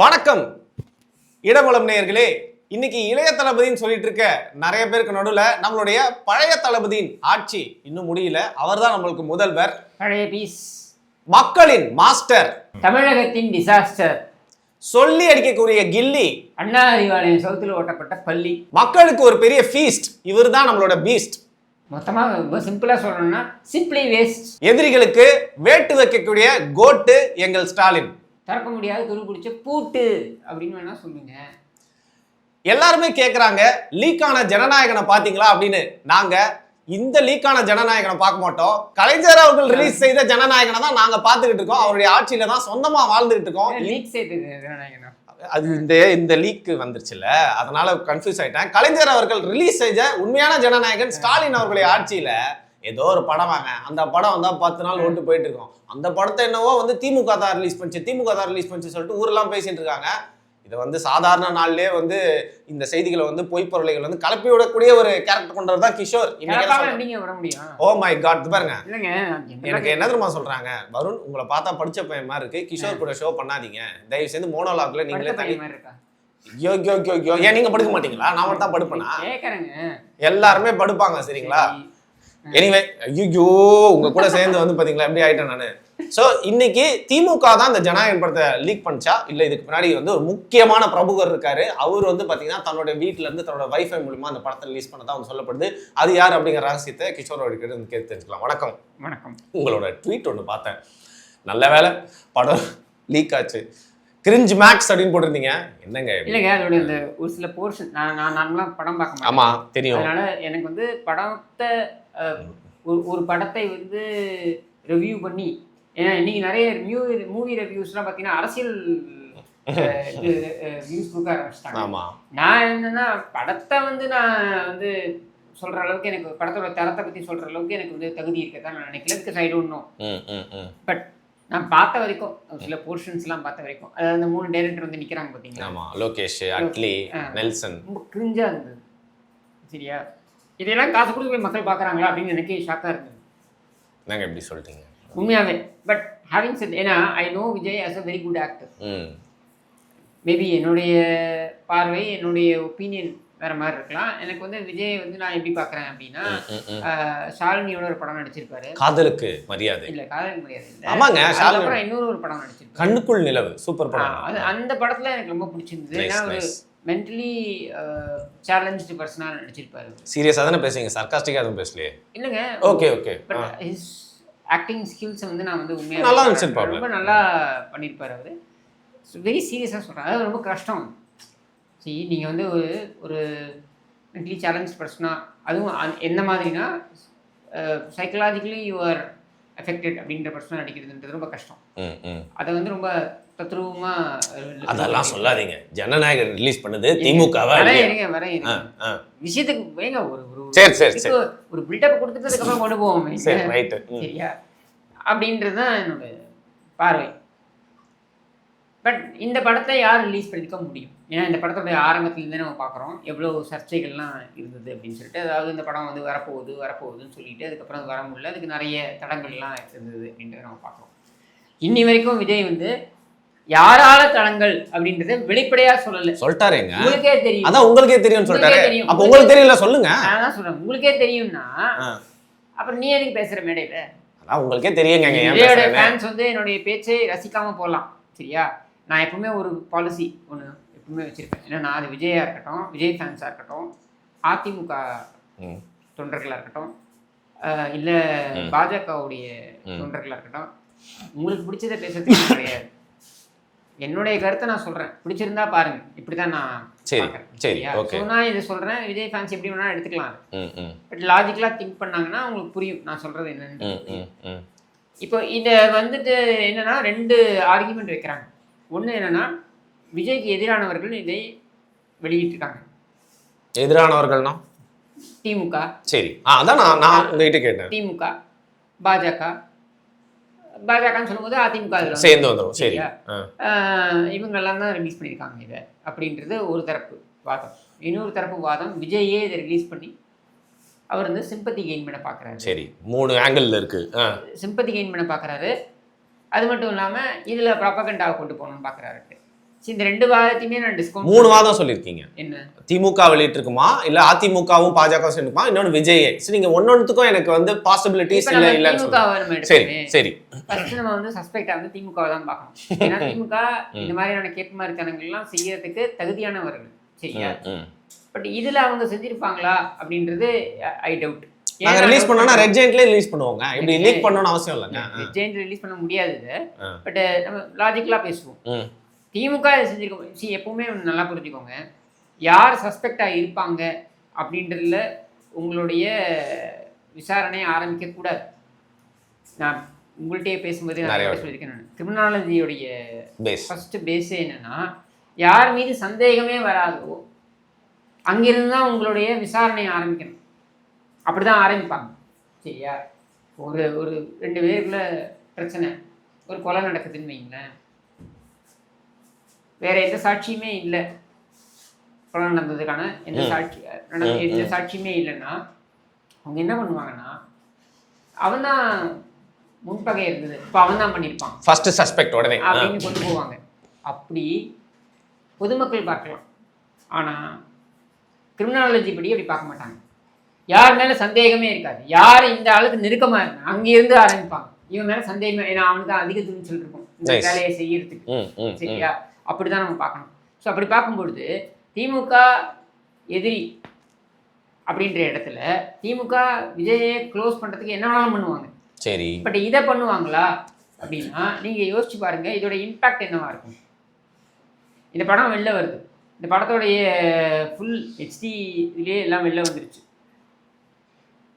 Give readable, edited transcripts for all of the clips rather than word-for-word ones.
வணக்கம் இடமலம் நேயர்களே. இன்னைக்கு இளைய தளபதின்னு சொல்லிட்டு இருக்க நிறைய பேருக்கு நடுவில் நம்மளுடைய பழைய தளபதியின் ஆட்சி இன்னும் முடியல. அவர்தான் நம்மளுக்கு முதல்வர், பழைய பீஸ், மக்களின் மாஸ்டர், தமிழகத்தின் டிசாஸ்டர், சொல்லி அடிக்கக்கூடிய கில்லி, அண்ணா அறிவாலயம் சவுத்தில் ஓட்டப்பட்ட பள்ளி, மக்களுக்கு ஒரு பெரிய ஃபீஸ்ட். இவர் தான் நம்மளோட பீஸ்ட். மொத்தமாக ரொம்ப சிம்பிளாக சொல்லணும்னா சிம்பிளி வேஸ்ட். எதிரிகளுக்கு வேட்டு வைக்கக்கூடிய கோட்டு எங்கள் ஸ்டாலின். திறக்க முடியாது துரு பிடிச்ச பூட்டு அப்படின்னு வேணா சொல்லுங்க. எல்லாருமே கேட்குறாங்க, லீக்கான ஜனநாயகனை பார்த்தீங்களா அப்படின்னு. நாங்க இந்த லீக்கான ஜனநாயகனை பார்க்க மாட்டோம். கலைஞர் அவர்கள் ரிலீஸ் செய்த ஜனநாயகனை தான் நாங்க பார்த்துக்கிட்டு இருக்கோம். அவருடைய ஆட்சியில தான் சொந்தமா வாழ்ந்துகிட்டு இருக்கோம். லீக் செய்தது ஜனநாயகனா? அது இந்த லீக் வந்துருச்சுல்ல, அதனால கன்ஃபியூஸ் ஆயிட்டேன். கலைஞர் அவர்கள் ரிலீஸ் செய்த உண்மையான ஜனநாயகன் ஸ்டாலின் அவர்களுடைய ஆட்சியில ஏதோ ஒரு படம் வாங்க, அந்த படம் வந்தா 10 நாள் ஓட்டு போயிட்டு இருக்கோம். அந்த படத்தை என்னவோ திமுக தான் ரிலீஸ் பண்ணிச்சு சொல்லிட்டு ஊரெல்லாம் பேசிட்டு இருக்காங்க. இதை சாதாரண நாள்லயே இந்த செய்திகளை பொய் பொருளைகள் கலப்பி விடக்கூடிய ஒரு கேரக்டர் கொண்டவர் தான் கிஷோர். ஓ மை காட், பாருங்க, எனக்கு என்ன தெரியுமா சொல்றாங்க, வருண் உங்களை பார்த்தா படிச்ச பையன் மாதிரி இருக்கு, கிஷோர் கூட ஷோ பண்ணாதீங்க தயவு செய்து, மோனோலாக்ல நீங்களே தனி. ஏன் நீங்க படுக்க மாட்டீங்களா? நான் மட்டும் தான் படுப்பேனா? எல்லாருமே படுப்பாங்க சரிங்களா? எனிவே, ஐயோ உங்க கூட சேர்ந்து பாத்தீங்களா எப்படி ஆயிட்டேன் நானு. சோ இன்னைக்கு திமுக தான் இந்த ஜனநாயகம் படத்தை லீக் பண்ணிச்சா இல்ல இதுக்கு முன்னாடி ஒரு முக்கியமான பிரபுகர் இருக்காரு, அவர் பாத்தீங்கன்னா தன்னோட வீட்டுல இருந்து தன்னோட வைஃபை மூலமா அந்த படத்தை ரிலீஸ் பண்ணதான் சொல்லப்படுது. அது யார் அப்படிங்கிற ரகசியத்தை கிஷோர் கேட்டு தெரிஞ்சுக்கலாம். வணக்கம். வணக்கம். உங்களோட ட்வீட் ஒன்று பார்த்தேன், நல்ல வேலை படம் லீக் ஆச்சு, கிரிஞ்ச் மேக்ஸ் அப்படின்னு போட்டிருந்தீங்க. என்னங்க? இல்லைங்க, அதோட இந்த ஒரு சில போர்ஷன் நான் நார்மலாக படம் பார்க்க மாட்டேன். ஆமா தெரியும். அதனால எனக்கு படத்தை ஒரு படத்தை ரிவ்யூ பண்ணி, ஏன்னா இன்னைக்கு நிறைய மூவி ரிவ்யூஸ்லாம் பார்த்தீங்கன்னா அரசியல் வியூஸ் கொடுக்க ஆரம்பிச்சிட்டாங்க. நான் என்னன்னா படத்தை நான் சொல்ற அளவுக்கு, எனக்கு படத்தோட தரத்தை பத்தி சொல்ற அளவுக்கு எனக்கு தகுதி இருக்கதான் நான் நினைக்கல. Because I don't know. But நான் பார்த்த வரைக்கும் சில போர்ஷன்ஸ்லாம் பார்த்த வரைக்கும், அதாவது அந்த 3 டைரக்டர் நிற்கிறாங்க பார்த்தீங்களா? ஆமா, லோகேஷ், அட்லி, நெல்சன். ரொம்ப கிரிஞ்சா இருந்தது. சரியா? இதெல்லாம் காசு கொடுத்து போய் மக்கள் பார்க்குறாங்களா அப்படின்னு எனக்கே ஷாக்காக இருந்தது. நாங்கள் எப்படி சொல்லிட்டீங்க உண்மையாகவே. பட் ஹேவிங் செட், ஏன்னா I know Vijay as a very good actor. Maybe என்னுடைய பார்வை, என்னுடைய ஒப்பீனியன் வேற மாதிரி இருக்கலாம். எனக்கு விஜய் நான் எப்படி பார்க்குறேன் அப்படின்னா, ஷாலினியோட ஒரு படம் நடிச்சிருப்பாரு, காதலுக்கு மரியாதை. இல்லை, காதலுக்கு மரியாதை இல்லை. ஆமாங்க, அதுக்கப்புறம் இன்னொரு ஒரு படம் நடிச்சிருப்பாரு, கண்ணுக்குள் நிலவு. சூப்பர் படம். அந்த படத்தில் எனக்கு ரொம்ப பிடிச்சிருந்தது. ஏன்னா ஒரு மென்டலி சேலஞ்ச்டு பர்சனாக நடிச்சிருப்பாரு. சீரியஸாக தானே பேசுவீங்க, சர்காஸ்டிக்காக எதுவும் பேசலையே? இல்லைங்க. Okay okay. But his acting ஸ்கில்ஸை நான் உண்மையாக நல்லா இருந்துச்சு, ரொம்ப நல்லா பண்ணியிருப்பார் அவர். வெரி சீரியஸாக சொல்கிறேன், அது ரொம்ப கஷ்டம். சரி, நீங்கள் ஒரு மென்டலி சேலஞ்ச் பர்சனாக, அதுவும் என்ன மாதிரினா சைக்கலாஜிக்கலி யூ ஆர் அஃபெக்டட் அப்படின்ற பர்சனாக நடிக்கிறதுன்றது ரொம்ப கஷ்டம். அதை ரொம்ப தத்ரூபமா. அதெல்லாம் சொல்லாதீங்க, ஜனநாயகம் ரிலீஸ் பண்ணுது திமுக. விஷயத்துக்கு வேங்க ஒரு பில்டப் கொடுத்துட்டு அதுக்கப்புறம் கொண்டு போவோம். சரியா? அப்படின்றது தான் என்னோட பார்வை. பட் இந்த படத்தை யார் ரிலீஸ் பண்ணிக்க முடியும்? ஏன்னா இந்த படத்தோடைய ஆரம்பத்துலேருந்தே நம்ம பார்க்குறோம் எவ்வளோ சர்ச்சைகள்லாம் இருந்தது அப்படின்னு சொல்லிட்டு. அதாவது இந்த படம் வரப்போகுதுன்னு சொல்லிட்டு அதுக்கப்புறம் அது வர முடியல, அதுக்கு நிறைய தடங்கள்லாம் இருந்தது அப்படின்றத நம்ம பார்க்குறோம். இன்னி வரைக்கும் விஜய் யாரால தடங்கள் அப்படின்றத வெளிப்படையா சொல்லல. சொல்லிட்டாருங்க, உங்களுக்கே தெரியும். அதான் உங்களுக்கே தெரியும் சொல்லிட்டாரு. அப்ப உங்களுக்கு தெரியல சொல்லுங்க. நான் தான் சொல்றேன், உங்களுக்கே தெரியும்னா அப்புறம் நீ எதுக்கு பேசுற மேடையில? அதான் உங்களுக்கே தெரியுங்க. விஜயோட ஃபேன்ஸ் என்னுடைய பேச்சை ரசிக்காம போகலாம். சரியா? நான் எப்பவுமே ஒரு பாலிசி ஒன்று எப்பவுமே வச்சிருப்பேன். ஏன்னா நான் அது விஜயா இருக்கட்டும், விஜய் ஃபேன்ஸாக இருக்கட்டும், அதிமுக தொண்டர்களாக இருக்கட்டும், இல்லை பாஜகவுடைய தொண்டர்களாக இருக்கட்டும், உங்களுக்கு பிடிச்சதை பேசுறதுக்கு கிடையாது. என்னுடைய கருத்தை நான் சொல்கிறேன், பிடிச்சிருந்தா பாருங்க. இப்படி தான் நான் பார்க்குறேன். நான் இதை சொல்கிறேன், விஜய் ஃபேன்ஸ் எப்படி வேணாலும் எடுத்துக்கலாம். பட் லாஜிக்கலாக திங்க் பண்ணாங்கன்னா உங்களுக்கு புரியும் நான் சொல்கிறது என்னன்னு. இப்போ இதை என்னன்னா 2 ஆர்கியூமெண்ட் வைக்கிறாங்க. ஒன்று என்னன்னா, விஜய்க்கு எதிரானவர்கள் இதை வெளியிட்டிருக்காங்க. எதிரானவர்கள்னா திமுக. சரி, அதான் நான் உங்ககிட்ட கேட்டேன். திமுக, பாஜகன்னு சொல்லும்போது அதிமுக சேர்ந்து வந்துடும். சரி, இவங்கெல்லாம் தான் ரிலீஸ் பண்ணியிருக்காங்க இதை அப்படின்றது ஒரு தரப்பு வாதம். இன்னொரு தரப்பு வாதம், விஜயே இதை ரிலீஸ் பண்ணி அவர் சிம்பத்தி கெயின் பண்ண பார்க்குறாரு. சரி, 3 ஆங்கிள் இருக்கு. சிம்பத்தி கெயின் பண்ண பார்க்குறாரு. அது மட்டும் இல்லாமல் இதில் ப்ராபகண்டாவை கொண்டு போகணும்னு பார்க்குறாரு. இந்த 2 வாதத்தையுமே நான் டிஸ்கவுண்ட் 3 வாதம் சொல்லியிருக்கீங்க. என்ன திமுக வெளியிட்டிருக்குமா இல்ல அதிமுகவும் பாஜக சேர்ந்துக்குமா, இன்னொன்னு விஜய். சரி, நீங்க ஒன்னொன்னுக்கும் எனக்கு வந்து பாசிபிலிட்டிஸ் இல்ல இல்லன்னு திமுக சொல்லுங்க. சரி சரி. ஃபர்ஸ்ட் நம்ம வந்து சஸ்பெக்டா வந்து திமுக தான் பார்க்கணும். ஏன்னா திமுக இந்த மாதிரியான கேப் மாதிரி தனங்கள் எல்லாம் செய்யறதுக்கு தகுதியானவர்கள், சரியா? பட் இதுல அவங்க செஞ்சிருப்பாங்களா அப்படின்றது ஐ டவுட். நாங்க ரிலீஸ் பண்ணோம்னா ரெட் ஜெயண்ட்ல ரிலீஸ் பண்ணுவாங்க, இப்படி லீக் பண்ணனும் அவசியம் இல்லங்க. ரெட் ஜெயண்ட் ரிலீஸ் பண்ண முடியாது இது. பட் நம்ம லாஜிக்கலா பேசுவோம். திமுக இதை செஞ்சிருக்கோம். எப்பவுமே நல்லா புரிஞ்சுக்கோங்க, யார் சஸ்பெக்டா இருப்பாங்க அப்படின்றதுல உங்களுடைய விசாரணையை ஆரம்பிக்க கூடாது. நான் உங்கள்கிட்டயே பேசும்போது நான் சொல்லியிருக்கேன், நான் கிரிமினாலஜியோடைய ஃபர்ஸ்ட் பேஸே என்னன்னா, யார் மீது சந்தேகமே வராதோ அங்கிருந்து தான் உங்களுடைய விசாரணையை ஆரம்பிக்கணும். அப்படிதான் ஆரம்பிப்பாங்க, சரியா? ஒரு 2 பேருக்குள்ள பிரச்சனை, ஒரு கொலை நடக்குதுன்னு வைங்களேன், வேற எந்த சாட்சியுமே இல்லை, கொலை நடந்ததுக்கான எந்த சாட்சியுமே இல்லைன்னா அவங்க என்ன பண்ணுவாங்கன்னா, அவன் தான் முன்பகை இருந்தது, இப்போ அவன் தான் பண்ணியிருப்பான் ஃபர்ஸ்ட் சஸ்பெக்ட் உடனே அப்படின்னு கொண்டு போவாங்க. அப்படி பொதுமக்கள் பார்க்கலாம், ஆனால் கிரிமினாலஜி படி அப்படி பார்க்க மாட்டாங்க. யார் மேலே சந்தேகமே இருக்காது, யார் இந்த ஆளுக்கு நெருக்கமாக இருந்தா அங்கிருந்து ஆரம்பிப்பாங்க. இவன் மேலே சந்தேகமே, ஏன்னா அவனுக்கு அதிக துணிச்சல் இருக்கும் இந்த வேலையை செய்யறதுக்கு, சரியா? அப்படிதான் நம்ம பார்க்கணும். ஸோ அப்படி பார்க்கும்பொழுது திமுக எதிரி அப்படின்ற இடத்துல திமுக விஜயை க்ளோஸ் பண்ணுறதுக்கு என்ன வேணாலும் பண்ணுவாங்க, சரி? பட் இதை பண்ணுவாங்களா அப்படின்னா நீங்கள் யோசிச்சு பாருங்க, இதோட இம்பேக்ட் என்னவா இருக்கும். இந்த படம் வெளில வருது, இந்த படத்தோடைய ஃபுல் ஹெச்டி இதுலேயே எல்லாம் வெளில வந்துருச்சு,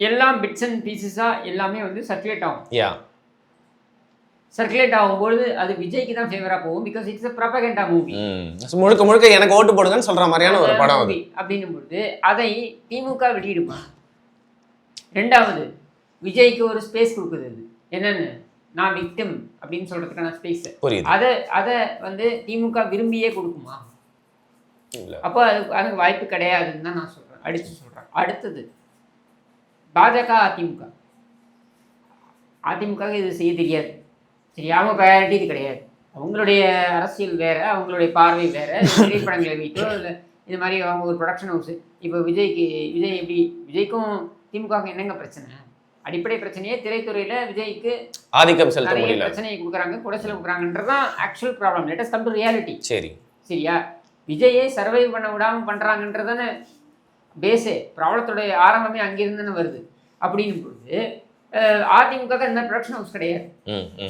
எல்லாம் பிட்ஸ் அண்ட் பீசஸாக எல்லாமே வந்து சர்க்குலேட் ஆகும். சர்க்குலேட் ஆகும்போது அது விஜய்க்கு தான் ஃபேவரா போகும், because it's a propaganda movie. முழுக்க முழுக்க எனக்கு ஓட்டு போடுங்கன்னு சொல்ற மாதிரியான ஒரு படம் அது. அப்படின்னும்போது அதை திமுக வெளியிடுமா? ரெண்டாவது, விஜய்க்கு ஒரு ஸ்பேஸ் கொடுக்குது, அது என்னன்னு, நான் விக்டிம் அப்படின்னு சொல்றதுக்கான ஸ்பேஸ். அதை வந்து திமுக விரும்பியே கொடுக்குமா? அப்போ அதுக்கு வாய்ப்பு கிடையாதுன்னு தான் நான் சொல்றேன், அடிச்சு சொல்றேன். அடுத்தது பாஜக அதிமுக இது செய்ய தெரியாது, சரி? அவங்க ப்ரையாரிட்டி இது கிடையாது, அவங்களுடைய அரசியல் வேற, அவங்களுடைய பார்வை வேற. திரைப்படங்களை வைத்தோ இல்லை இது மாதிரி அவங்க ஒரு ப்ரொடக்ஷன் ஹவுஸ். இப்போ விஜய் எப்படி, விஜய்க்கும் திமுகவுக்கும் என்னங்க பிரச்சனை? அடிப்படை பிரச்சனையே திரைத்துறையில விஜய்க்கு ஆதிக்கம் செலுத்த முடியல, பிரச்சனையை கொடுக்குறாங்க, குடைச்சல் கொடுக்குறாங்கன்றதான் actual problem. Let us come to reality, சரி? சரியா? விஜயை சர்வைவ் பண்ண விடாமல் பண்ணுறாங்கன்றதானே பேஸே, ப்ராப்ளத்தோடைய ஆரம்பமே அங்கிருந்து தானே வருது. அப்படின்னும் பொழுது அதிமுக இந்த மாதிரி ப்ரொடக்ஷன் ஹவுஸ் கிடையாது,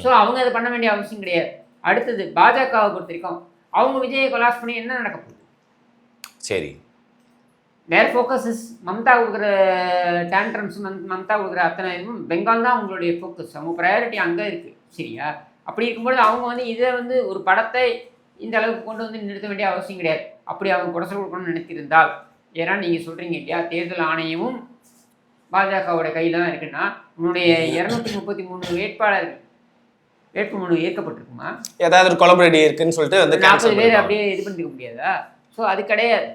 ஸோ அவங்க அதை பண்ண வேண்டிய அவசியம் கிடையாது. அடுத்தது பாஜகவை பொறுத்த வரைக்கும் அவங்க விஜயை கொலாஸ் பண்ணி என்ன நடக்க போகுது? சரி, வேர் ஃபோக்கஸ் இஸ் மம்தா கொடுக்குற டேண்ட்ரம்ஸ், மம்தா கொடுக்குற அத்தனை இதுவும் பெங்கால் தான் அவங்களுடைய ஃபோக்கஸ், அவங்க ப்ரையாரிட்டி அங்கே இருக்குது, சரியா? அப்படி இருக்கும்போது அவங்க வந்து இதை வந்து ஒரு படத்தை இந்த அளவுக்கு கொண்டு வந்து நிறுத்த வேண்டிய அவசியம் கிடையாது. அப்படி அவங்க குடைச்சல் கொடுக்கணும்னு நினைத்திருந்தால், ஏன்னா நீங்கள் சொல்கிறீங்க இல்லையா, தேர்தல் ஆணையமும் பாஜகவோட கையில் தான் இருக்குன்னா, உன்னுடைய 233 வேட்பாளர்கள் வேட்புமனு ஏற்கப்பட்டிருக்குமா? ஏதாவது ஒரு கொலபரேட்டி இருக்குன்னு சொல்லிட்டு வந்து 40 பேர் அப்படியே இது பண்ணிக்க முடியாதா? ஸோ அது கிடையாது,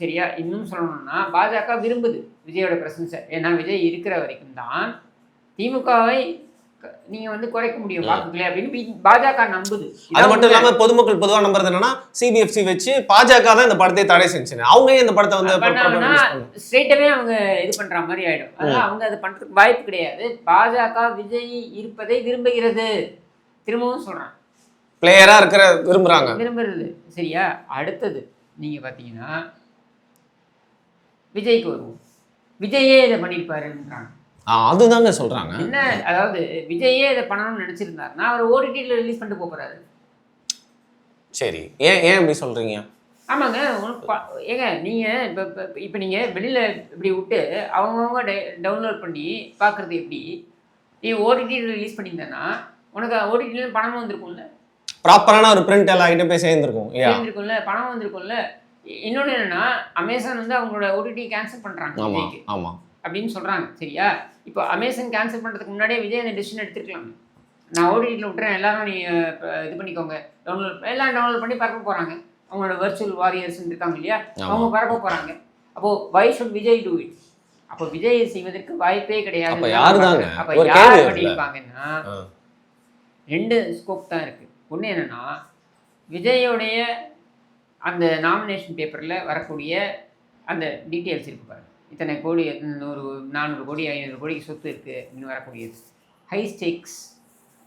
சரியா? இன்னும் சொல்லணும்னா பாஜக விரும்புது விஜயோட பிரசன்ஸை, ஏன்னா விஜய் இருக்கிற வரைக்கும் தான் திமுகவை நீங்க வந்து குறைக்க முடியும் வாக்குகளே அப்படின்னு பாஜக நம்புது. அது மட்டும் இல்லாம பொதுமக்கள் பொதுவா நம்புறது என்னன்னா, சிபிஎஃப்சி வச்சு பாஜக தான் இந்த படத்தை தடை செஞ்சுச்சு, அவங்க இந்த படத்தை வந்து ஸ்ட்ரெயிட்டாவே அவங்க இது பண்ற மாதிரி ஆயிடும். அதனால அவங்க அது பண்றதுக்கு வாய்ப்பு கிடையாது. பாஜக விஜய் இருப்பதை விரும்புகிறது, திரும்பவும் சொல்றேன், பிளேயரா இருக்கிற விரும்புறது, சரியா? அடுத்தது நீங்க பாத்தீங்கன்னா விஜய்க்கு வருவோம், விஜயே இதை பண்ணிருப்பாருன்றாங்க. அதுதாங்க சொல்றாங்க. என்ன, அதாவது விஜயே இதை பண்ணணும்னு நினைச்சிருந்தாருன்னா அவர் ஓடிடியில் ரிலீஸ் பண்ணிட்டு போறாரு. சரி, ஏன் இப்படி சொல்றீங்க? ஆமாங்க, ஏங்க நீங்க இப்போ நீங்க வெளியில இப்படி விட்டு அவங்கவுங்க டவுன்லோட் பண்ணி பார்க்கறது எப்படி? நீ ஓடிடியில் ரிலீஸ் பண்ணியிருந்தேன்னா உனக்கு ஓடிடியில் பணம் வந்திருக்கும்ல, ப்ராப்பரான ஒரு பிரிண்ட் எல்லாம் ஐட்டம் போய் சேர்ந்துருக்கும்ல, பணம் வந்திருக்கும்ல. இன்னொன்று என்னன்னா, அமேசான் வந்து அவங்களோட ஓடிடி கேன்சல் பண்றாங்க ஆமா அப்படின்னு சொல்றாங்க, சரியா? இப்போ அமேசான் கேன்சல் பண்ணுறதுக்கு முன்னாடியே விஜய் அந்த டிசிஷன் எடுத்துருக்கலாம். நான் ஓடிடியில் விட்டுறேன், எல்லாரும் நீ இது பண்ணிக்கோங்க, எல்லாம் டவுன்லோட் பண்ணி பறக்க போகிறாங்க. அவங்களோட வர்ச்சுவல் வாரியர்ஸ் இருக்காங்க இல்லையா, அவங்க பறக்க போகிறாங்க. அப்போது why should Vijay do it? அப்போ விஜய் செய்வதற்கு வாய்ப்பே கிடையாது. அப்போ யார் பண்ணியிருப்பாங்கன்னா 2 ஸ்கோப் தான் இருக்குது. ஒன்று என்னென்னா, விஜயோடைய அந்த நாமினேஷன் பேப்பரில் வரக்கூடிய அந்த டீட்டெயில்ஸ் இருக்கு பாருங்க, இத்தனை கோடி 400 கோடி 500 கோடிக்கு சொத்து இருக்குது அப்படின்னு வரக்கூடியது. ஹை ஸ்டேக்ஸ்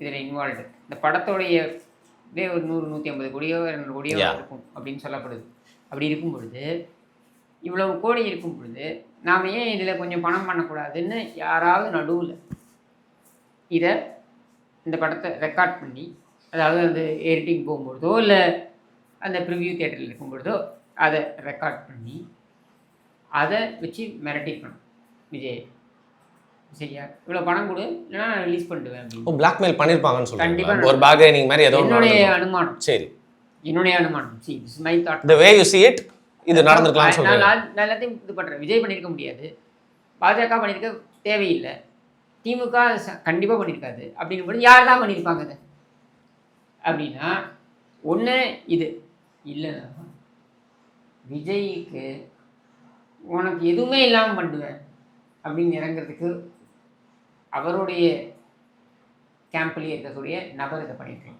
இதில் இன்வால்வ்டு. இந்த படத்தோடைய ஒரு 100-150 கோடியோ 200 கோடியோ இருக்கும் அப்படின்னு சொல்லப்படுது. அப்படி இருக்கும் பொழுது, இவ்வளவு கோடி இருக்கும் பொழுது நாம் ஏன் இதில் கொஞ்சம் பணம் பண்ணக்கூடாதுன்னு யாராவது நடுவில் இந்த படத்தை ரெக்கார்ட் பண்ணி, அதாவது அந்த எடிட்டிங் போகும்பொழுதோ இல்லை அந்த ப்ரிவ்யூ தியேட்டரில் இருக்கும்பொழுதோ அதை ரெக்கார்ட் பண்ணி அதை வச்சு மிரட்டிக்கணும் விஜய். சரியா, இவ்வளோ பணம் கொடு இல்லைன்னா நான் ரிலீஸ் பண்ணிடுவேன் அப்படின்னு பிளாக்மெயில் பண்ணியிருப்பாங்கன்னு சொல்லுவாங்க. கண்டிப்பாக ஒரு பார்கெனிங் மாதிரி ஏதோ என்னுடைய அனுமானம். சரி, என்னுடைய அனுமானம். See this my thought. the way you see it இது நடந்துருக்கலாம் சொல்றேன். நான் எல்லாத்தையும் இது பண்ணுறேன். விஜய் பண்ணியிருக்க முடியாது, பாஜக பண்ணியிருக்க தேவையில்லை, திமுக கண்டிப்பாக பண்ணியிருக்காது. அப்படிங்கும்போது யார் தான் பண்ணியிருப்பாங்க அதை அப்படின்னா, ஒன்று இது இல்லைன்னா விஜய்க்கு உனக்கு எதுவுமே இல்லாமல் பண்ணுவேன் அப்படின்னு இறங்குறதுக்கு அவருடைய கேம்ப்லேயே இருக்கக்கூடிய நபர் இதை பண்ணியிருக்கேன்.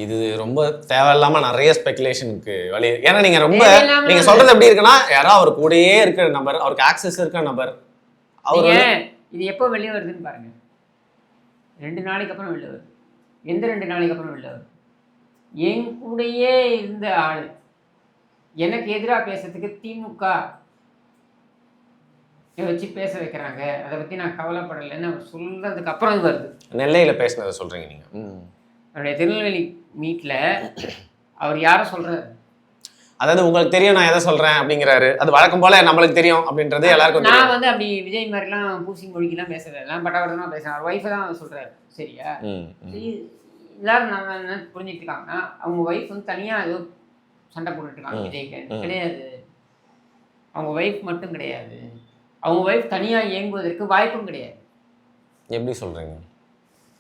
இது ரொம்ப தேவையில்லாம நிறைய ஸ்பெகுலேஷனுக்கு வழி. ஏன்னா நீங்க சொல்றது எப்படி இருக்குன்னா, யாராவது அவர் கூடயே இருக்கிற நபர், அவருக்கு ஆக்சஸ் இருக்கிற நபர், அவரு இது எப்போ வெளியே வருதுன்னு பாருங்க. 2 நாளைக்கு அப்புறம் வெளில வருது. எந்த 2 நாளைக்கு அப்புறம் வெளில வருது? என் கூடயே இருந்த ஆள் எனக்கு எதிராக பேசுறதுக்கு திமுக வச்சு பேச வைக்கிறாங்க, அதை பற்றி நான் கவலைப்படலைன்னு அவர் சொல்றதுக்கு அப்புறம் இது வருது. நெல்லையில் பேசினதை சொல்றீங்க நீங்க. அவருடைய திருநெல்வேலி மீட்டில் அவர் யாரை சொல்றாரு? அதாவது உங்களுக்கு தெரியும் நான் எதை சொல்றேன் அப்படிங்கிறாரு. அது வழக்கம் போல நம்மளுக்கு தெரியும் அப்படின்றது எல்லாருக்கும் தெரியும். நான் வந்து அப்படி விஜய் மாதிரிலாம் பூசி மொழிக்கெல்லாம் பேசுறேன், பட்டவர்தான் பேசுறேன். அவர் ஒய்ஃபை தான் சொல்றாரு. சரியா, எல்லாரும் நம்ம என்ன புரிஞ்சுட்டு இருக்காங்கன்னா, அவங்க ஒய்ஃப் வந்து தனியாக ஏதோ சண்டை போட்டுட்டு இருக்காங்க விஜய்க்கு. கிடையாது, அவங்க ஒய்ஃப் மட்டும் கிடையாது, அவங்க ஒய்ஃப் தனியாக இயங்குவதற்கு வாய்ப்பும் கிடையாது. எப்படி சொல்றீங்க?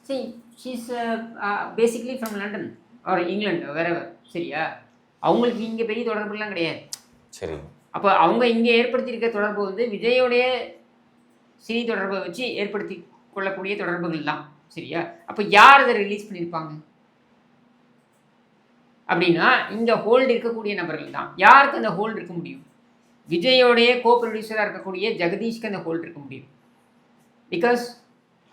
சரி, she's basically from London or England வேற. சரியா, அவங்களுக்கு இங்கே பெரிய தொடர்புலாம் கிடையாது. சரி, அப்போ அவங்க இங்கே ஏற்படுத்தியிருக்க தொடர்பு வந்து விஜயோடைய சினி தொடர்பை வச்சு ஏற்படுத்தி கொள்ளக்கூடிய தொடர்புகள் தான். சரியா, அப்போ யார் அதை ரிலீஸ் பண்ணியிருப்பாங்க அப்படின்னா, இங்கே ஹோல்டு இருக்கக்கூடிய நபர்கள் தான். யாருக்கு அந்த ஹோல்டு இருக்க முடியும்? விஜயோடைய கோ ப்ரொடியூசராக இருக்கக்கூடிய ஜெகதீஷ்க்கு அந்த ஹோல்டு இருக்க முடியும். பிகாஸ்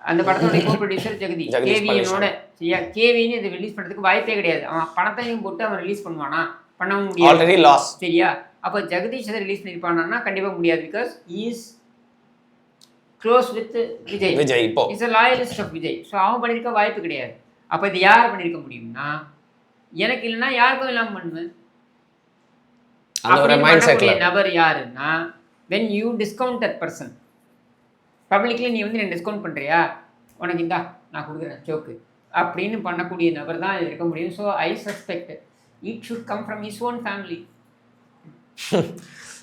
அந்த படத்தோடைய கோ ப்ரொடியூசர் ஜெகதீஷ் கேவியனோட. சரியா, கேவின்னு இதை ரிலீஸ் பண்ணுறதுக்கு வாய்ப்பே கிடையாது. அவன் பணத்தையும் போட்டு அவன் ரிலீஸ் பண்ணுவானா? பண்ணவும் முடியாது. சரியா, அப்போ ஜெகதீஷ் அதை ரிலீஸ் பண்ணியிருப்பானா? கண்டிப்பாக முடியாது. Because is close with Vijay. Vijay இப்போ is a loyalist of Vijay. So அவன் பண்ணியிருக்க வாய்ப்பு கிடையாது. அப்போ இது யார் பண்ணியிருக்க முடியும்னா, எனக்கு இல்லைன்னா யாருக்கும் இல்லாமல் பண்ணுவேன். நபர் யாருன்னா, when you discount that person பப்ளிக்ல, நீ வந்து என்ன டிஸ்கவுண்ட் பண்ணுறியா, உனக்கு இந்தா நான் கொடுக்குறேன் சோக்கு அப்படின்னு பண்ணக்கூடிய நபர் தான் இருக்க முடியும். So I suspect it should come from his own family.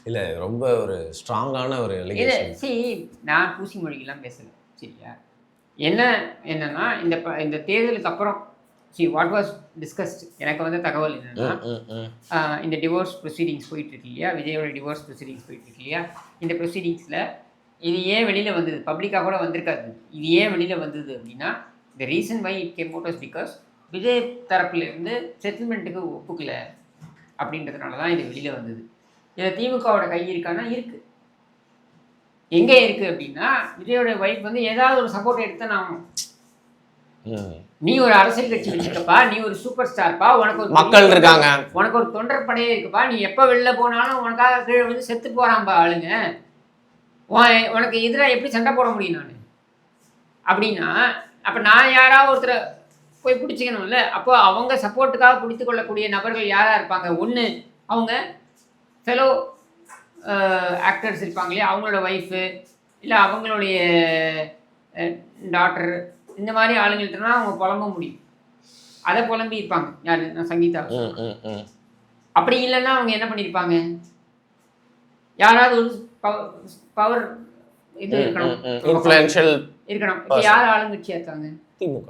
இல்லை, ரொம்ப ஒரு ஸ்ட்ராங்கான ஒரு இல்லை. சரி, நான் பூசி மொழிக்கெல்லாம் பேசலை. சரியா, என்னன்னா இந்த தேர்தலுக்கு அப்புறம் வாட் வாஸ் டிஸ்கஸ்ட், எனக்கு வந்து தகவல் என்னன்னா, இந்த டிவோர்ஸ் ப்ரொசீடிங்ஸ் போயிட்டு இருக்கு இல்லையா, விஜயோட டிவோர்ஸ் ப்ரொசீடிங்ஸ் போயிட்டு இருக்கு இல்லையா, இந்த ப்ரொசீடிங்ஸில் இது ஏன் வெளியில் வந்தது, பப்ளிக்காக கூட வந்திருக்காது, இது ஏன் வெளியில் வந்தது அப்படின்னா, the reason why it came out was because Vijay தரப்புலேருந்து செட்டில்மெண்ட்டுக்கு ஒப்புக்கல அப்படின்றதுனால தான் இது வெளியில் வந்தது. இதில் திமுகவோட கை இருக்கான்னா இருக்குது. எங்கே இருக்குது அப்படின்னா, விஜயோட ஒய்ஃப் வந்து ஏதாவது ஒரு சப்போர்ட் எடுத்து நான், நீ ஒரு அரசியல் கட்சி வச்சிருக்கப்பா, நீ ஒரு சூப்பர் ஸ்டார்ப்பா, உனக்கு ஒரு மக்கள் இருக்காங்க, உனக்கு ஒரு தொண்டர் படையே இருக்குப்பா, நீ எப்போ வெளில போனாலும் உனக்காக கீழே வந்து செத்து போகிறான்பா ஆளுங்க, உனக்கு எதிராக எப்படி சண்டை போட முடியும் நான் அப்படின்னா, அப்போ நான் யாராவது ஒருத்தரை போய் பிடிச்சிக்கணும்ல. அப்போ அவங்க சப்போர்ட்டுக்காக பிடித்து கொள்ளக்கூடிய நபர்கள் யாராக இருப்பாங்க? ஒன்று அவங்க ஃபெலோ ஆக்டர்ஸ் இருப்பாங்க இல்லையா, அவங்களோட ஒய்ஃபு இல்லை அவங்களுடைய டாட்டர், இந்த மாதிரி ஆளுங்கள்ட்டனா அவங்க புலம்ப முடியும். அதை புலம்பி இருப்பாங்க. யாரு? நான் சங்கீதா. அப்படி இல்லைன்னா அவங்க என்ன பண்ணியிருப்பாங்க? யாராவது ஒரு பவர் இது இருக்கணும், இன்ஃப்ளூயன்ஷியல் இருக்கணும். இப்போ யார் ஆளுங்கட்சியாக இருக்காங்க? திமுக.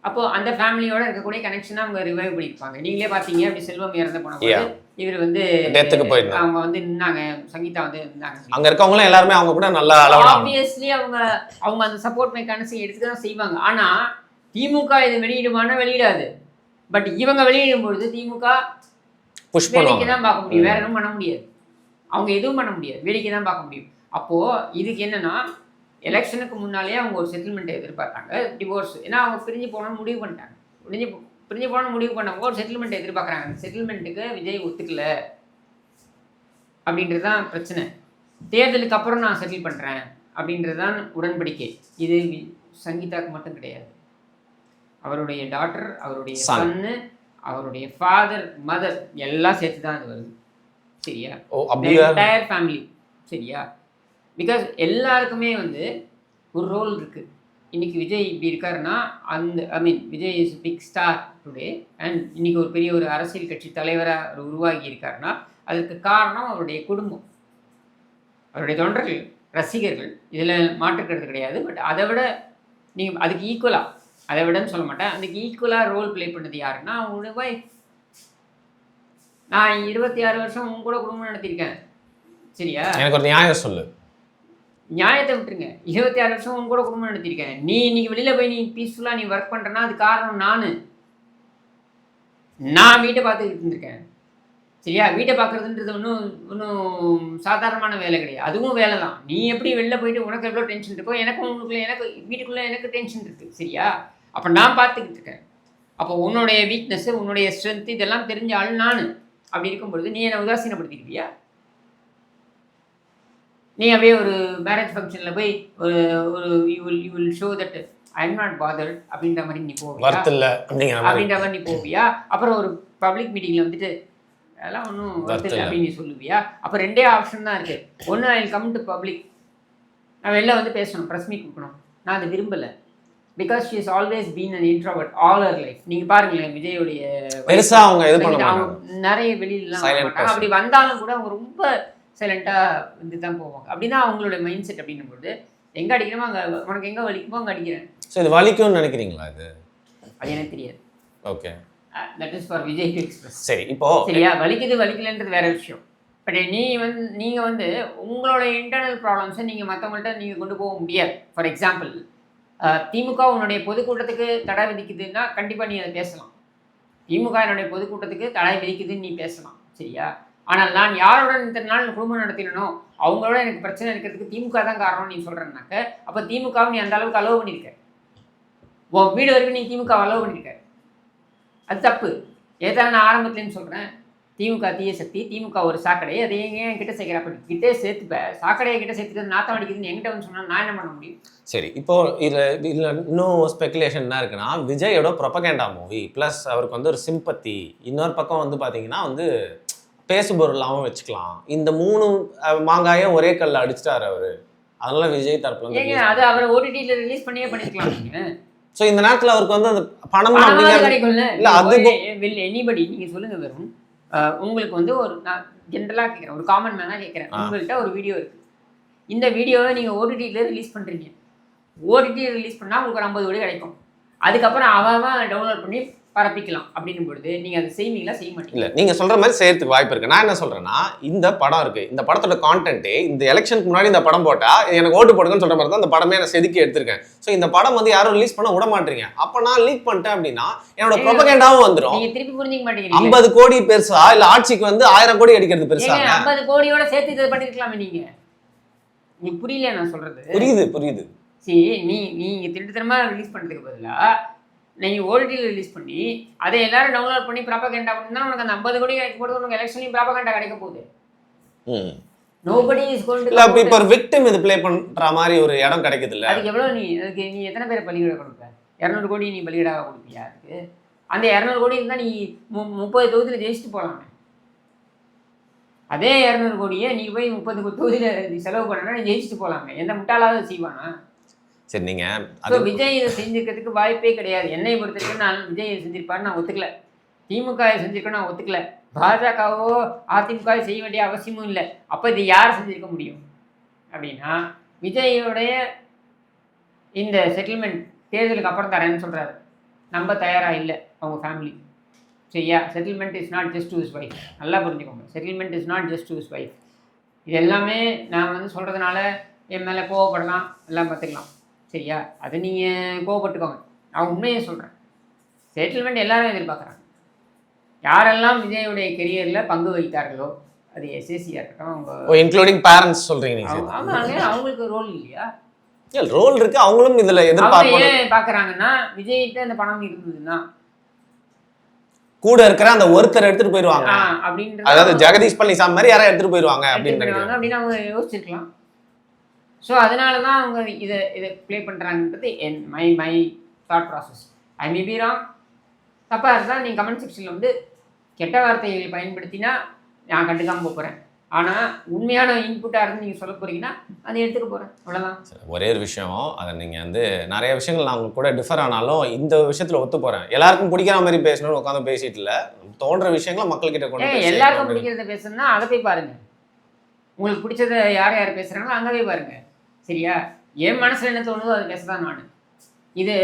அப்போது அந்த ஃபேமிலியோட இருக்கக்கூடிய கனெக்ஷனை அவங்க ரிவைவ் பண்ணியிருப்பாங்க. நீங்களே பார்த்தீங்க, அப்படி செல்வம் இறந்து போனபோது இவர் வந்து அவங்க வந்து நின்னாங்க, சங்கீதா வந்து நின்னாங்க. அங்கே இருக்கவங்களும் எல்லாருமே அவங்க கூட நல்லா ஆப்வியஸ்லி அவங்க அந்த சப்போர்ட் மெக்கானிசம் எடுத்து தான் செய்வாங்க. ஆனால் திமுக இது வெளியிடுமானா வெளியிடாது. பட் இவங்க வெளியிடும் பொழுது திமுக புஷ் வேடிக்கை பண்ணுவாங்க. தான் பார்க்க முடியும், வேற எதுவும் பண்ண முடியாது. அவங்க எதுவும் பண்ண முடியாது, வேடிக்கை தான் பார்க்க முடியும். அப்போ இதுக்கு என்னன்னா, எலெக்ஷனுக்கு முன்னாலே அவங்க ஒரு செட்டில்மெண்ட்டை எதிர்பார்த்தாங்க, டிவோர்ஸ். ஏன்னா அவங்க பிரிஞ்சு போகணும்னு முடிவு பண்ணிட்டாங்க. பிரிஞ்சு போகணும்னு முடிவு பண்ணவங்க ஒரு செட்டில்மெண்ட்டை எதிர்பார்க்குறாங்க. அந்த செட்டில்மெண்ட்டுக்கு விஜய் ஒத்துக்கல அப்படின்றது தான் பிரச்சனை. தேர்தலுக்கு அப்புறம் நான் செட்டில் பண்ணுறேன் அப்படின்றது தான் உடன்படிக்கை. இது சங்கீதாவுக்கு மட்டும் கிடையாது, அவருடைய டாட்டர், அவருடைய சன்னு, அவருடைய ஃபாதர், மதர் எல்லாம் சேர்த்து தான் அது வருது. சரியா? Entire family. சரியா? பிகாஸ் எல்லாருக்குமே வந்து ஒரு ரோல் இருக்குது. இன்றைக்கி விஜய் இப்படி இருக்காருன்னா அந்த Vijay is big star today and இன்றைக்கி ஒரு பெரிய ஒரு அரசியல் கட்சி தலைவராக உருவாகி இருக்காருன்னா அதுக்கு காரணம் அவருடைய குடும்பம், அவருடைய தொண்டர்கள், ரசிகர்கள். இதில் மாற்றுக்கிறது கிடையாது. பட் அதை விட நீங்கள் அதுக்கு ஈக்குவலாக, அதை விடன்னு சொல்ல மாட்டேன், அதுக்கு ஈக்குவலாக ரோல் ப்ளே பண்ணது யாருன்னா அவங்களுடைய ஒய்ஃப். நான் 26 வருஷம் உங்க கூட குடும்பம் நடத்தியிருக்கேன். சரியா? எனக்கு ஒரு நியாயம் சொல்லு. நியாயத்தை விட்டுருங்க. 26 வருஷம் உங்க கூட குடும்பம் நடத்தியிருக்கேன். நீ இன்னைக்கு வெளியில் போய் நீ பீஸ்ஃபுல்லாக நீ ஒர்க் பண்ணுறேன்னா அது காரணம் நான் வீட்டை பார்த்துக்கிட்டு இருந்திருக்கேன். சரியா? வீட்டை பார்க்குறதுன்றது ஒன்றும் சாதாரணமான வேலை கிடையாது, அதுவும் வேலை தான். நீ எப்படி வெளில போயிட்டு உனக்கு எவ்வளோ டென்ஷன் இருக்கோ எனக்கும் உங்களுக்குள்ளே எனக்கு வீட்டுக்குள்ளே எனக்கு டென்ஷன் இருக்குது. சரியா? அப்போ நான் பார்த்துக்கிட்டு இருக்கேன். அப்போ உன்னுடைய வீக்னஸ்ஸு, உன்னுடைய ஸ்ட்ரென்த் இதெல்லாம் தெரிஞ்ச ஆள் நான். அப்படி இருக்கும்பொழுது நீ என்னை உதாசீனப்படுத்திக்கிறியா? நீ அப்படியே ஒரு மேரேஜ் ஃபங்க்ஷனில் போய் ஒரு ஒரு you will show that I am not bothered அப்படின்ற மாதிரி நீ போவியா? அப்படின்ற மாதிரி நீ போவியா? அப்புறம் ஒரு பப்ளிக் மீட்டிங்கில் வந்துட்டு அதெல்லாம் ஒன்றும் வருது அப்படின்னு நீ சொல்லுவியா? அப்போ 2 ஆப்ஷன் தான் இருக்குது. ஒன்று, I will come to public, நான் வெளில வந்து பேசணும், ப்ரெஸ் மீட் கொடுக்கணும். நான் அதை விரும்பலை. Because she is always been an introvert all her life. நீங்கள் பாருங்களேன், விஜயோடைய பெருசா அவங்க இது பண்ண மாட்டாங்க, நிறைய வெளியிலலாம் மாட்டாங்க. அப்படி வந்தாலும் கூட அவங்க ரொம்ப சைலண்ட்டாக வந்து தான் போவாங்க. அப்படின்னா அவங்களோட மைண்ட் செட் அப்படின்னும்போது எங்கே அடிக்கணுமோ அங்கே, உனக்கு எங்கே வலிக்குமோ அங்கே அடிக்கிறேன். ஸோ இது வலிக்கும்னு நினைக்கிறீங்களா? அது எனக்கு தெரியாது. Okay, that is for Vijay to express. சரி, இப்போ சரியா? வலிக்கலன்றது வேற விஷயம். பட் நீங்கள் வந்து உங்களோட இன்டர்னல் ப்ராப்ளம்ஸை நீங்கள் மற்றவங்கள்ட்ட நீங்கள் கொண்டு போக முடியாது. ஃபார் எக்ஸாம்பிள், திமுக உன்னுடைய பொதுக்கூட்டத்துக்கு தடை விதிக்குதுன்னா கண்டிப்பாக நீ அதை பேசலாம். திமுக என்னுடைய பொதுக்கூட்டத்துக்கு தடை விதிக்குதுன்னு நீ பேசலாம். சரியா? ஆனால் நான் யாருடன் இத்தனை நாள் குடும்பம் நடத்தினோ அவங்களோட எனக்கு பிரச்சனை இருக்கிறதுக்கு திமுக தான் காரணம் நீ சொல்கிறேன்னாக்க, அப்போ திமுகவை நீ அந்த அளவுக்கு அலோவ் பண்ணியிருக்க. உன் வீடு வரைக்கும் நீ திமுக அலோவ் பண்ணியிருக்க. அது தப்பு. ஏதாவது நான் ஆரம்பத்துலேன்னு சொல்கிறேன், திமுக தீய சக்தி, திமுக ஒரு சாக்கடை, அதை ஏன் கிட்ட சேர்க்குற? அப்படி கிட்டே சேர்த்துப்பேன். சாக்கடையை கிட்ட சேர்த்துக்கிறது நாத்தம் அடிக்குதுன்னு என்கிட்ட வந்து சொன்னால் நான் என்ன பண்ண முடியும்? சரி, இப்போ இதில் இன்னும் ஸ்பெகுலேஷன் என்ன இருக்குன்னா, விஜயோட ப்ரொபகேண்டா மூவி ப்ளஸ் அவருக்கு வந்து ஒரு சிம்பத்தி, இன்னொரு பக்கம் வந்து பார்த்தீங்கன்னா வந்து பேசுபொருளாகவும் வச்சுக்கலாம். இந்த 3 மாங்காயும் ஒரே கல்ல அடிச்சிட்டாரு அவரு. அதனால விஜய் தரப்புல ஏங்க அது அவரை ஓடிடியில் ரிலீஸ் பண்ணியே பண்ணிக்கலாம் நீங்கள். ஸோ இந்த நேரத்தில் அவருக்கு வந்து அந்த பணம் கிடைக்கும்ல. இல்லை அது எனிபடி நீங்கள் சொல்லுங்கள். வெறும் உங்களுக்கு வந்து ஒரு நான் ஜென்ரலாக கேட்குறேன், ஒரு காமன் மேனாக கேட்குறேன். உங்கள்கிட்ட ஒரு வீடியோ இருக்குது. இந்த வீடியோவை நீங்கள் ஓடிடியில் ரிலீஸ் பண்ணுறீங்க. ஓடிடியில் ரிலீஸ் பண்ணால் உங்களுக்கு ஒரு 50 கோடி கிடைக்கும். அதுக்கப்புறம் அவன் டவுன்லோட் பண்ணி பரப்பிக்கலாம். அப்படின்னும் பொழுது நீங்கள் அதை செய்வீங்களா? செய்ய மாட்டீங்க. இல்லை, நீங்கள் சொல்கிற மாதிரி செய்யறதுக்கு வாய்ப்பு இருக்குது. நான் என்ன சொல்கிறேன்னா, இந்த படம் இருக்குது, இந்த படத்தோட கான்டென்ட்டே இந்த எலெக்ஷனுக்கு முன்னாடி இந்த படம் போட்டால் எனக்கு ஓட்டு போடுங்கன்னு சொல்கிற மாதிரி தான் இந்த படமே நான் செதுக்கி எடுத்திருக்கேன். ஸோ இந்த படம் வந்து யாரும் ரிலீஸ் பண்ண விட மாட்டீங்க. அப்போ நான் லீக் பண்ணிட்டேன் அப்படின்னா என்னோட ப்ரொபகேண்டாவும் வந்துடும். நீங்கள் திருப்பி புரிஞ்சிக்க மாட்டீங்க. 50 கோடி பெருசா இல்லை ஆட்சிக்கு வந்து 1000 கோடி அடிக்கிறது பெருசா? 50 கோடியோட சேர்த்து இதை பண்ணிருக்கலாமே. நீங்கள் உங்களுக்கு புரியல நான் சொல்கிறது? புரியுது. சரி, நீங்கள் திருட்டுத்தனமாக ரிலீஸ் பண்ணுறதுக்கு பதிலாக நீங்கள் ஓடிடியில் ரிலீஸ் பண்ணி அதை எல்லாரும் டவுன்லோட் பண்ணி ப்ராபகேண்டா பண்ணா உனக்கு அந்த 50 கோடி கிடைக்க போது, உனக்கு எலெக்ஷன்லையும் ப்ராபகேண்டா கிடைக்க போகுது. Nobody is going to. இல்ல, அப்ப இப்ப ஒரு விக்டிம் இது ப்ளே பண்ற மாதிரி ஒரு இடம் கிடைக்குது இல்ல? அதுக்கு எவ்வளவு அதுக்கு நீ எத்தனை பேரை பலிகடா கொடுப்ப? 200 கோடி நீ பலிகடா கொடுப்பியா? அதுக்கு அந்த 200 கோடி இருந்தால் நீ 30 தொகுதியில் ஜெயிச்சுட்டு போகலாமே. அதே 200 கோடியை நீ போய் 30 தொகுதியில் செலவு பண்ணனா நீ ஜெயிச்சுட்டு போகலாமே. எந்த முட்டாளாவது செய்வானா? சரி, நீங்கள் விஜய் இதை செஞ்சுக்கிறதுக்கு வாய்ப்பே கிடையாது. என்னை பொறுத்த வரைக்கும் நான் விஜய் இதை செஞ்சிருப்பாருன்னு நான் ஒத்துக்கல. திமுக செஞ்சிருக்கேன்னு நான் ஒத்துக்கல. பாஜகவோ அதிமுக செய்ய வேண்டிய அவசியமும் இல்லை. அப்போ இது யார் செஞ்சுருக்க முடியும் அப்படின்னா, விஜயோடைய இந்த செட்டில்மெண்ட் தேர்தலுக்கு அப்புறம் தரேன்னு சொல்கிறாரு. நம்ம தயாராக இல்லை அவங்க ஃபேமிலி. சரியா? Settlement is not just to his wife. நல்லா புரிஞ்சுக்கோங்க, settlement is not just to his wife. இது எல்லாமே நான் வந்து சொல்கிறதுனால என் மேலே கோவப்படலாம், எல்லாம் பார்த்துக்கலாம். சரியா? அதை நீங்கள் கோவப்பட்டுக்கோங்க. நான் உண்மையை சொல்கிறேன். செட்டில்மெண்ட் எல்லாரும் எதிர்பார்க்குறாங்க. யாரெல்லாம் விஜயுடைய கெரியரில் பங்கு வகித்தார்களோ, அது எஸ்எஸ்சியாக இருக்கட்டும், அவங்க இன்க்ளூடிங் பேரண்ட்ஸ் சொல்றீங்க நீங்க. ஆமாங்க, அவங்களுக்கு ரோல் இல்லையா? ரோல் இருக்கு, அவங்களும் இதுல அவங்க எதிர்பார்ப்பாங்க. ஏன் பார்க்குறாங்கன்னா, விஜய்கிட்ட அந்த பணம் இருந்ததுன்னா கூட இருக்கிற அந்த ஒருத்தர் எடுத்துட்டு போயிருவாங்க, அப்படின்றது, அதாவது ஜெகதீஷ் பழனிசாமி மாதிரி யாராவது எடுத்துட்டு போயிருவாங்க அப்படின்னு அவங்க யோசிச்சிருக்கலாம். ஸோ அதனால தான் அவங்க இதை ப்ளே பண்ணுறாங்கன்றது my thought process. I may be wrong. தப்பாக இருந்தால் நீங்கள் கமெண்ட் செக்ஷனில் வந்து கெட்ட வார்த்தைகளை பயன்படுத்தினா நான் கண்டுக்காமல் போகிறேன். ஆனால் உண்மையான இன்புட்டாக இருந்து நீங்கள் சொல்ல போகிறீங்கன்னா அதை எடுத்துக்க போகிறேன், அவ்வளோதான். ஒரே ஒரு விஷயம், அதை நீங்கள் வந்து நிறைய விஷயங்கள் நான் உங்க கூட டிஃபர் ஆனாலும் இந்த விஷயத்தில் ஒத்து போகிறேன். எல்லாருக்கும் பிடிக்கிற மாதிரி பேசணும்னு உட்காந்து பேசிட்டு இல்லை, தோன்ற விஷயங்களை மக்கள்கிட்ட கொண்டு எல்லாருக்கும் பிடிக்கிறத பேசணும்னா அதை போய் பாருங்கள். உங்களுக்கு பிடிச்சதை யார் யார் பேசுகிறாங்களோ அங்கே போய் பாருங்கள், சரியா? என் மனசில் என்ன தோணுதோ அதை பேச தான் நான். இது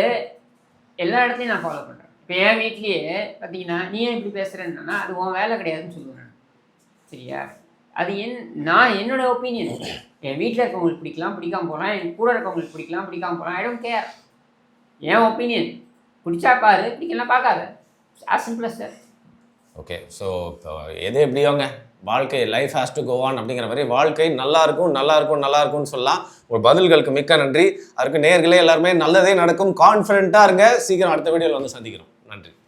எல்லா இடத்துலையும் நான் ஃபாலோ பண்ணுறேன். இப்போ என் வீட்லேயே பார்த்தீங்கன்னா, நீ ஏன் இப்படி பேசுகிறேன்னா அது உன் வேலை கிடையாதுன்னு சொல்லுவேன் நான், சரியா? அது நான் என்னோட ஒப்பீனியன். என் வீட்டில் இருக்கவங்களுக்கு பிடிக்கலாம், பிடிக்காம போகலாம். என் கூட இருக்கவங்களுக்கு பிடிக்கலாம், பிடிக்காம போகலாம். I don't care. என் ஒப்பீனியன். பிடிச்சா பாரு, பிடிக்கலாம் பார்க்காத. As simple as that. Okay. So எது எப்படியோங்க, வாழ்க்கை life has to go on அப்படிங்கிற மாதிரி வாழ்க்கை நல்லா இருக்கும் நல்லா இருக்கும் நல்லா இருக்கும்னு சொல்லலாம். ஒரு பதில்களுக்கு மிக்க நன்றி. அதுக்கு நேயர்களே எல்லாருமே நல்லதே நடக்கும், கான்ஃபிடென்ட்டாக இருங்க. சீக்கிரம் அடுத்த வீடியோவில் வந்து சந்திக்கிறோம். நன்றி.